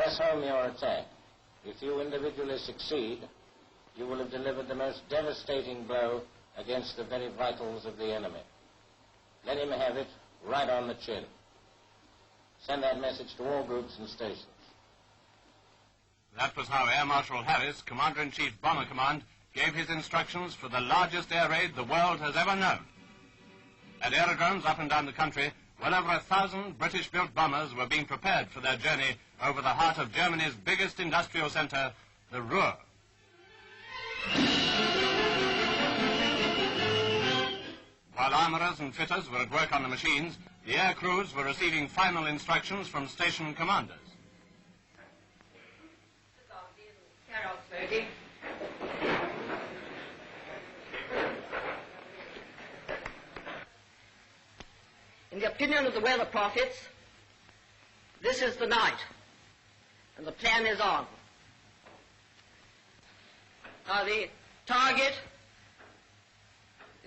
Press home your attack. If you individually succeed, you will have delivered the most devastating blow against the very vitals of the enemy. Let him have it right on the chin. Send that message to all groups and stations. That was how Air Marshal Harris, Commander-in-Chief Bomber Command, gave his instructions for the largest air raid the world has ever known. At aerodromes up and down the country, well over 1,000 British-built bombers were being prepared for their journey over the heart of Germany's biggest industrial center, the Ruhr. While armorers and fitters were at work on the machines, the air crews were receiving final instructions from station commanders. In the opinion of the weather prophets, this is the night, and the plan is on. Now, the target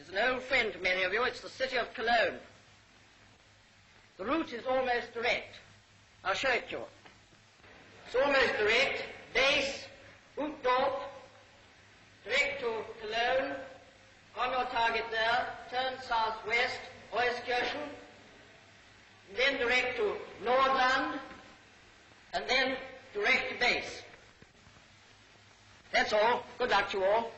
is an old friend to many of you. It's the city of Cologne. The route is almost direct. I'll show it to you. It's almost direct. Base, Utdorf, direct to Cologne. On your target there, turn southwest, Euskirchen, and then direct to Nordland, and then direct to base. That's all. Good luck to you all.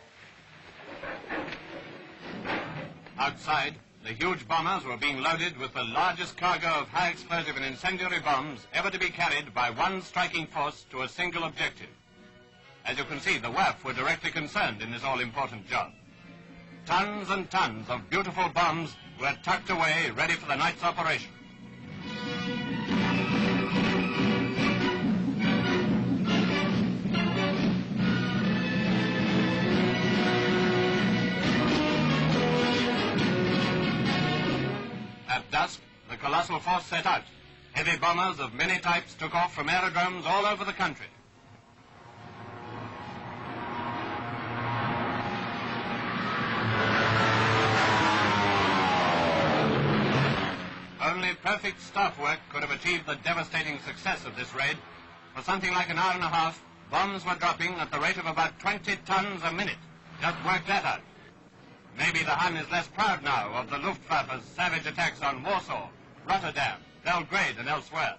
Outside, the huge bombers were being loaded with the largest cargo of high explosive and incendiary bombs ever to be carried by one striking force to a single objective. As you can see, the WAF were directly concerned in this all-important job. Tons and tons of beautiful bombs were tucked away, ready for the night's operation. At dusk, the colossal force set out. Heavy bombers of many types took off from aerodromes all over the country. Only perfect staff work could have achieved the devastating success of this raid. For something like an hour and a half, bombs were dropping at the rate of about 20 tons a minute. Just work that out. Maybe the Hun is less proud now of the Luftwaffe's savage attacks on Warsaw, Rotterdam, Belgrade, and elsewhere.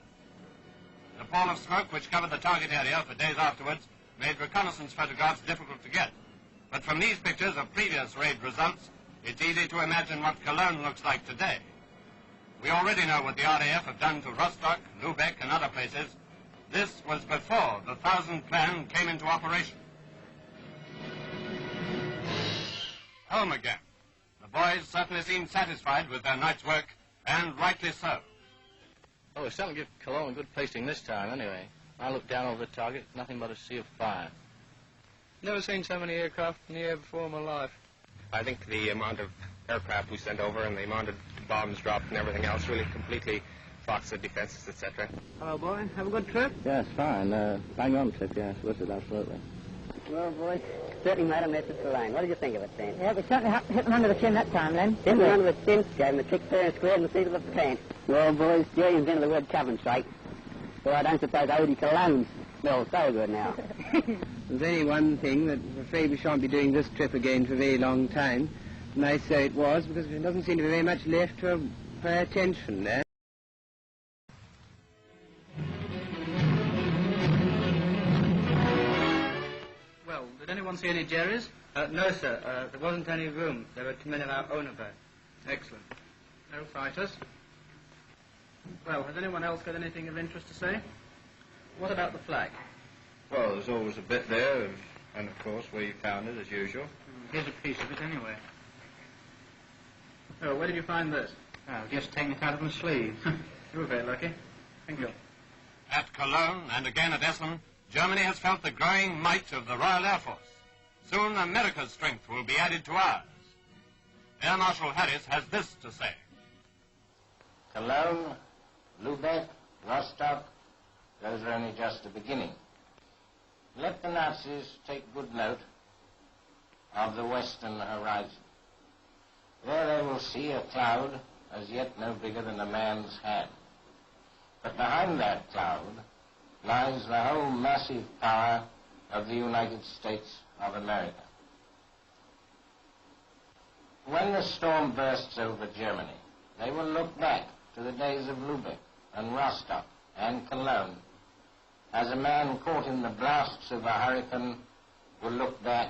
The pall of smoke which covered the target area for days afterwards made reconnaissance photographs difficult to get. But from these pictures of previous raid results, it's easy to imagine what Cologne looks like today. We already know what the RAF have done to Rostock, Lübeck, and other places. This was before the 1,000 Plan came into operation. Home again. The boys certainly seemed satisfied with their night's work, and rightly so. Oh, we certainly give Cologne a good pasting this time, anyway. I looked down over the target, nothing but a sea of fire. Never seen so many aircraft in the air before in my life. I think the amount of aircraft we sent over and the amount of bombs dropped and everything else really completely foxed the defenses, etc. Hello, boy. Have a good trip? Yes, fine. Bang on trip, yes. Was it? Absolutely. Well, boy, certainly might have missed the line. What did you think of it, Saint? Yeah, we certainly hit him under the chin that time, then. Hit him under the chin, gave him the trick fair and square in the seat of the paint. Well, boys, Jerry's into the word cabin strike. So I don't suppose Odie Cologne smells so good now. There's only one thing that I'm afraid we shan't be doing this trip again for a very long time. Nice so it was, because there doesn't seem to be very much left to pay attention there. Well, did anyone see any Jerrys? No, sir. There wasn't any room. There were too many of our own about. Excellent. No fighters. Well, has anyone else got anything of interest to say? What about the flag? Well, there's always a bit there, and of course we found it as usual. Here's a piece of it anyway. Oh, where did you find this? Oh, just taking it out of my sleeve. You were very lucky. Thank you. At Cologne and again at Essen, Germany has felt the growing might of the Royal Air Force. Soon America's strength will be added to ours. Air Marshal Harris has this to say. Cologne, Lübeck, Rostock, those are only just the beginning. Let the Nazis take good note of the western horizon. There they will see a cloud as yet no bigger than a man's hand. But behind that cloud lies the whole massive power of the United States of America. When the storm bursts over Germany, they will look back to the days of Lubeck and Rostock and Cologne, as a man caught in the blasts of a hurricane will look back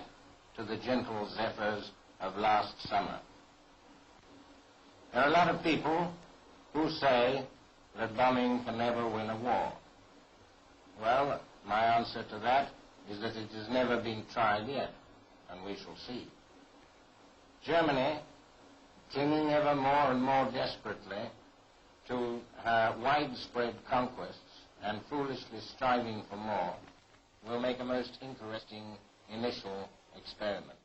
to the gentle zephyrs of last summer. There are a lot of people who say that bombing can never win a war. Well, my answer to that is that it has never been tried yet, and we shall see. Germany, clinging ever more and more desperately to her widespread conquests and foolishly striving for more, will make a most interesting initial experiment.